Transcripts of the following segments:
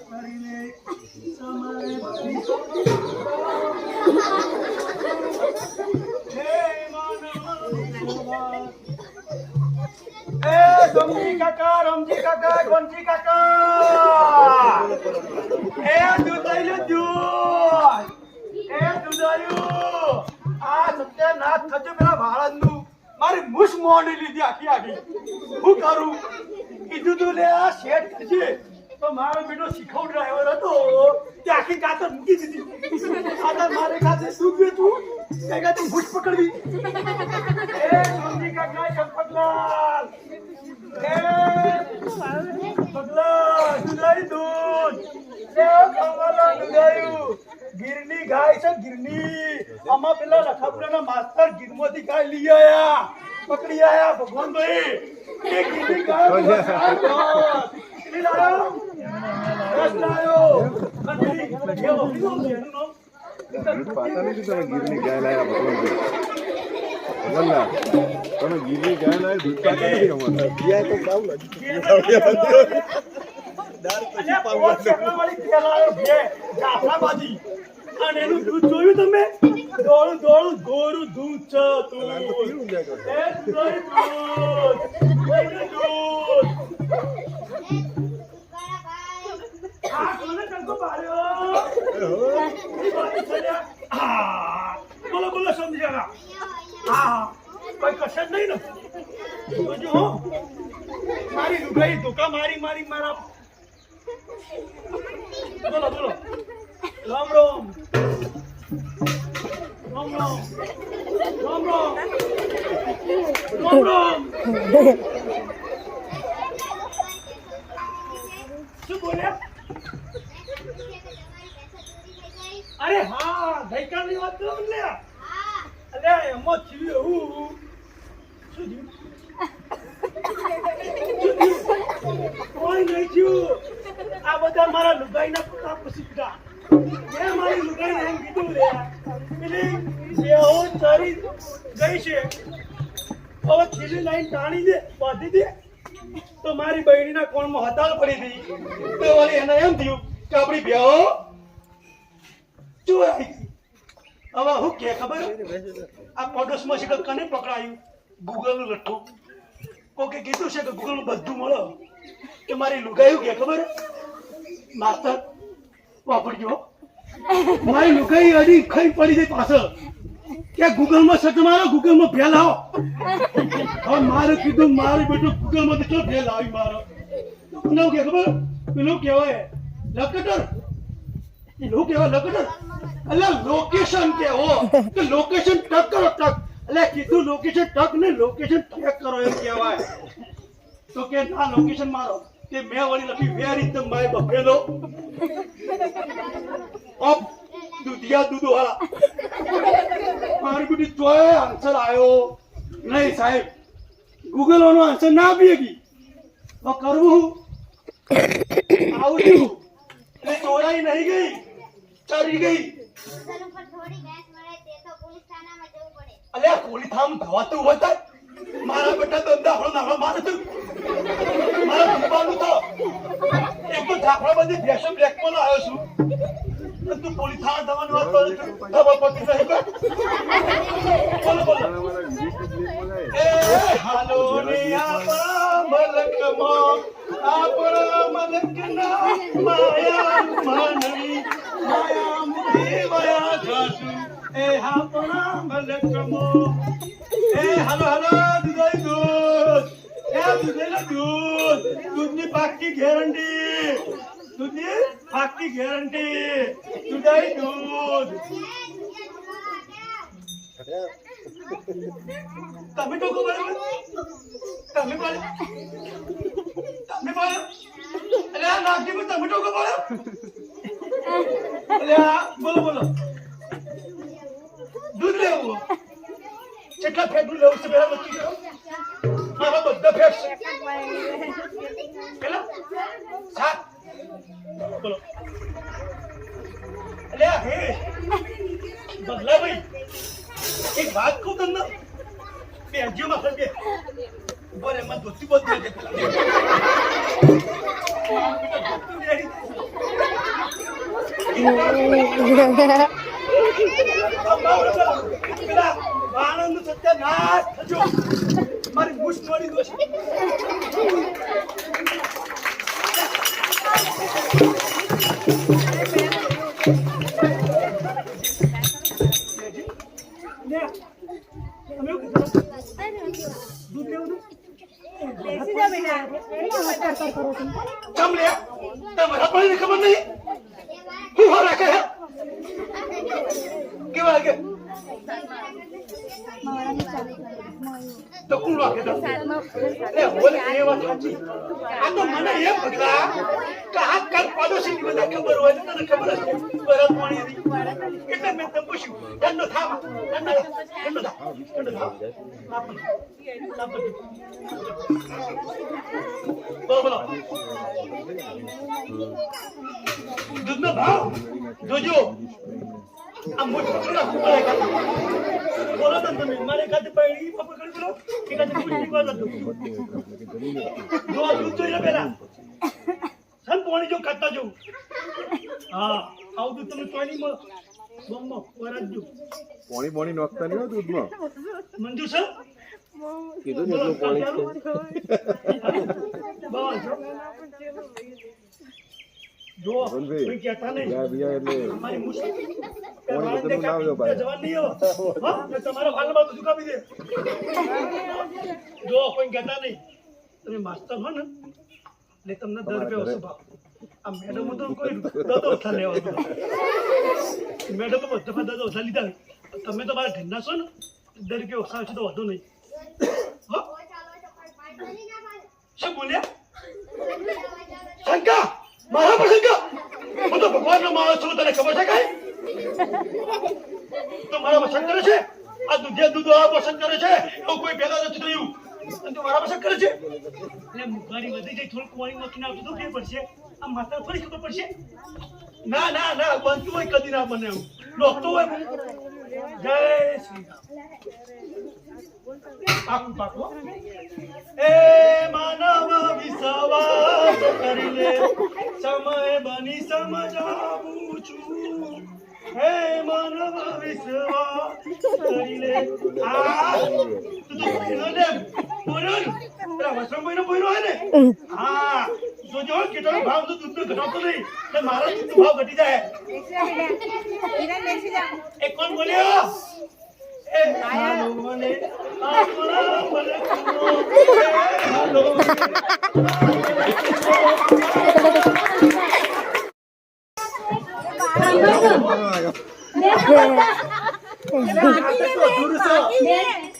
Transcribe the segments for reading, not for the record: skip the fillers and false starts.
કરીને સમય રમજી કાકા ગોનજી કાકા દૂધ લઈ લો દૂધ દૂધ આવ્યું આ સત્યનાથ થજો પેલા વાળંદનું મારી મુશ મોડી લીધી આખી હું કરું કીધું તું લે આ શેઠ કરજે તો મારો બેટો શીખવ ડ્રાઈવર હતો તે આખી કાતર મૂકી દીધી કાતર મારે ખાતે દૂધ વેચું કઈ તું ભૂસ પકડવી ગોનજી કાકા ચંપકલાલ ગીરની ગાય છે ગીરની આમાં પેલા લખાપુરાના માસ્ટર ગીરમાંથી ગાય લઈ આયા પકડી આયા ભગવાનભાઈ એ ગીરની ગાય ગીરની ગાય લાયા ભગવાનભાઈ તમે ગીરની ગાય લાય દૂધ પાતા નથી અમારે ગયા તો કામ નથી અને એનું દૂધ જોયું તમે દોડું દોડું ગોરું દૂધ છે બોલો બોલો સમજ્યા હા કોઈ કશે જ નહીં ને જો મારી લુગાઈ ધોકા મારી મારી મારા બોલો બોલો રામ રામ રામ રામ રામ રામ રામ રામ શું બોલ્યા અરે હા ગઈકાલની વાત કરો ને અરે એમાં થયું એવું શું થયું કોઈ નહીં થયું આ બધા મારા લુગાઈના પોતા પૂછીતા મેં મારી લુગાઈને એમ કીધું લે પેલી જેવો ચરી ગઈ છે હવે ખીલી લાઈન ટાણી દે બાંધી દે તો મારી બહેણીના કોણમાં હતાળ પડી હતી તો વળી એને એમ થયું કે આપણી બેહો ચોરાઈ હવે હું કે ખબર આ પડોશમાં છે કે કને પકડાયું ગૂગલનું લઠ્ઠું કોકે કીધું છે કે ગૂગલનું બધું મળો કે મારી લુગાયું કે ખબર માસ્તર વાપરજો મારી લુગાઈ અડી ખાઈ પડી જાય પાછળ કે ગૂગલમાં સર્ચ મારો ગૂગલમાં ભેલ આવો હવે મારે કીધું મારું બેટું ગૂગલમાં તો ચો ભેલ આવી મારો પેલું કે ખબર પેલું કહેવાય લકટર એવું કહેવાય લકટર એટલે લોકેશન કેવો કે લોકેશન ટક કરો ટક એટલે કીધું લોકેશન ટક ને લોકેશન ટ્રેક કરો એમ કહેવાય તો કે ના લોકેશન મારો કે મેં વળી લખી where is the my buffalo of દૂધિયા દૂધો વાળા મારી બેટી તોય આન્સર આવ્યો નહીં સાહેબ ગૂગલ નો આન્સર ના આપી ગઈ તો કરવું આવું છું એટલે ચોરાઈ નહીં ગઈ ચરી ગઈ અલ્યા પોલીસ થામ ધવાતું હોતા મારા બેટા તો દાખલો નાખલો મારે તું મારા દુકાનું તો એક તો ધાકડા બધી ભેસો બ્લેકમાં આવ્યો છું તું પોલીસ થામ ધવાની વાત કરે છું ખબર પડતી નહીં બોલો બોલો એ હાલો ને આપણા મલકના માયા માનવી માયા મુખી માયા જાસુ એ આપણા મલકમાં એ હાલો હાલો દૂધ દૂધ એ દૂધેલા દૂધ દૂધની પાકી ગેરંટી દૂધની પાકી ગેરંટી દૂધાઈ દૂધ તમે ટોકો બરાબર તમે બોલો તમે બોલો અરે આ નાગજી તમે ટોકો બોલો અરે બોલો બોલો દૂધ લેવું કેટલા ફેટનું લેવું છે પેલા બચ્ચી કરો મારા બધા ફેટ છે પેલા 7 બોલો અરે હે બદલા ભાઈ એક વાત કહું તમને બેજો માં ફરકે બોલે મત દોસ્તી બોલ દે પેલા આનંદ સત્યનાશ થજો મારી મુઠ તોડી દો છે ચમ લે તમારા પણ ખબર નહીં હું હો રાખે કેવા કે તો કોણ રાખે તો એ બોલે એ વાત સાચી આ તો મને એમ પગલા કે આ કાલ પાડોશી ની બધા ખબર હોય તો તને ખબર હશે બરફ પાણી એટલે મેં તને પૂછ્યું ઠંડો થા બોલો દૂધનો ભાવ જોજો આ મોટો બોલો તમે મારે કાતે પડી પકડ બોલો કે કાતે પૂછી કોલ દો જો દૂધ જોઈ લે પેલા સન પાણી જો કાતા જો હા આવ દૂધ તમને પાણી માં બમ્મો વરાજો પાણી નાખતા નહીં હોય દૂધમાં મંજુ સર કીધું ને એટલું પાણી બસ જો કોઈ કહેતા નહીં એટલે મારી મુશ્કેલ પાણી બદલવું ના આવ્યો ભાઈ જવાન નહીં હો હા તમારા ભાલમાં બધું કાપી દે જો કોઈ કહેતા નહીં તમે માસ્ટર હો ને એટલે તમને દર રૂપિયા ઓછો ભાવ આ મેડમ તો કોઈ દતો ઓછા લેવા મેડમ તો બધા દતો ઓછા લીધા તમે તો મારા ઘરના છો ને દર રૂપિયા ઓછા છે તો વધુ નહીં હો શું બોલ્યા શંકા મારા પર શંકા હું તો ભગવાનનો માણસ છું તને ખબર છે કાંઈ તો મારા પસંદ કરે છે આ દૂધ આ પસંદ કરે છે એવું કોઈ પેદા નથી થયું અને મારા પસંદ કરે છે એટલે મુખારી વધી જાય થોડું પાણી નાખીને આવતું તો ફેર પડશે આ માતા થોડી ખબર પડશે ના ના ના બનતું હોય કદી ના બને એવું ડોકતો હોય જય શ્રી રામ પાકું એ માનવ વિશ્વાસ કરી લે સમય બની સમજાવું છું હે માનવ વિશ્વાસ કરી લે આ તું તો બોલો ને બોલો પેલા વસમ બોયનો હે ને હા જો જો કેટલો ભાવ તો દૂધનો ઘટાડતો નહીં તો મારો દૂધનો ભાવ ઘટી જાય એ કોણ બોલ્યો એ હાલો મને આપણા મને હાલો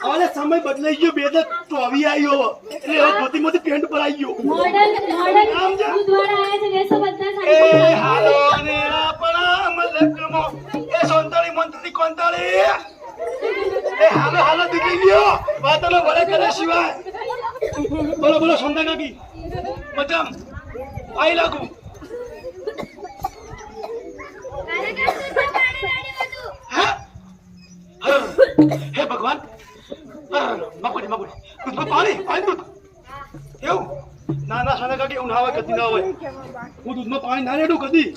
હવે સમય બદલાઈ ગયો બે તો આવી આવ્યો એટલે હવે મોટી મોટી પેન્ટ પર આવી ગયો એ હાલો ને આપણા મલકમો એ સોંતાળી મંત્રી કોંતાળી એ હાલો હાલો દીકરી લ્યો વાતનો ભલે કરે સિવાય બોલો બોલો સોંતા કાકી મજામ આઈ લાગુ હે ભગવાન મગુડી દૂધમાં પાણી દૂધ એવું ના સોના કાકી એવું ના હોય કદી ના હોય હું દૂધમાં પાણી ના રેડું કદી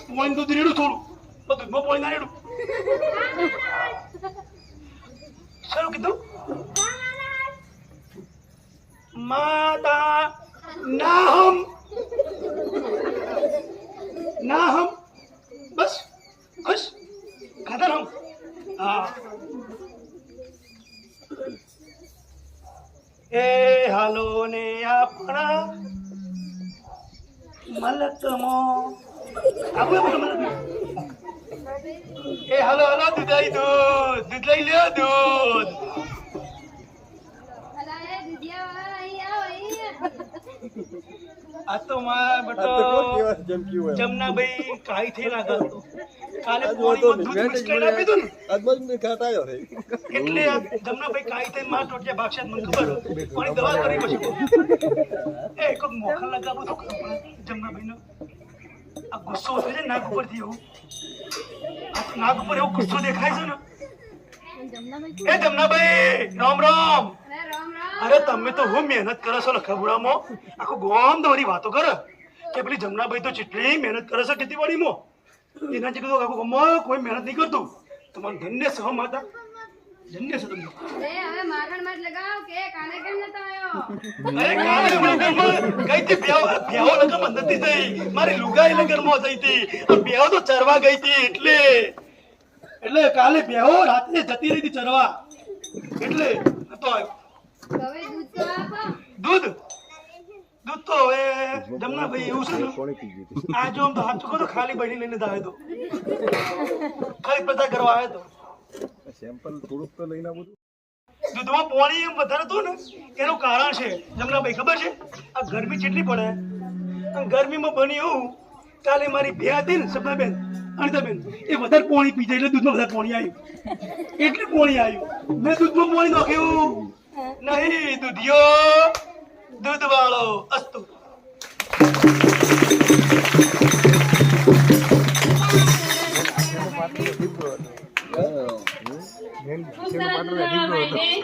પાણી દૂધ રેડું થોડું પણ દૂધમાં પાણી ના રેડું શું કીધું માતા ના હમ બસ ખુશ ખાતર હમ હા એ હાલો ને આપણા મલકમો આપો મલક એ હાલો હાલો દૂધ લઈ લ્યો દૂધ આ તો મારા બટો જમનાભાઈ કાઈ થઈ લાગતો કાલે પોણીમાં દૂધ મિક્સ કરીને આપી દઉં ને એટલે જમનાભાઈ કાઈ થઈ માર ટોટિયા ભાગશે મને ખબર પાણી દવા કરી પછી એ કોક મોખા લગાવું તો જમનાભાઈનો આ ગુસ્સો થઈ જાય નાક ઉપરથી એવું આ નાક ઉપર એવો ગુસ્સો દેખાય છે ને એ જમનાભાઈ રામ રામ અરે તમે તો હું મહેનત કરો છો લખબુડામાં આખું ગોમ તમારી વાતો કરે કે પેલી જમનાભાઈ તો જેટલી મહેનત કરે છે ખેતીવાડીમાં એના જેટલું આખું ગામમાં કોઈ મહેનત નહીં કરતું તમારું ધન્ય સહ માતા ધન્ય છે તમને હવે માખણ મત લગાવ કે કાલે કેમ નતો આવ્યો અરે કાલે લગનમાં ગઈ હતી બેહો લગનમાં નથી થઈ મારી લુગાઈ લગનમાં થઈ હતી આ બેહો તો ચરવા ગઈ હતી એટલે કાલે બેહો રાતે જતી રહી હતી ચરવા એટલે તો હવે દૂધ તો આપો દૂધ તો હવે જમના ભાઈ એવું છે ને કોણે પી ગઈ આ જો આમ તો હાથ ચૂકો તો ખાલી બની લઈને જ આવ્યો તો ખાલી પ્રચાર કરવા આવ્યો તો સેમ્પલ થોડુંક તો લઈને આવું દૂધમાં પાણી એમ વધારે હતું ને એનું કારણ છે જમનાભાઈ ખબર છે આ ગરમી કેટલી પડે અને ગરમીમાં બની એવું કાલે મારી બે હતી ને સપનાબેન અનિતાબેન એ વધારે પાણી પી જાય એટલે દૂધમાં વધારે પાણી આવ્યું એટલે પાણી આવ્યું મેં દૂધમાં પાણી નાખ્યું નહીં દૂધિયો દૂધ વાળો અસ્તુ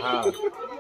હા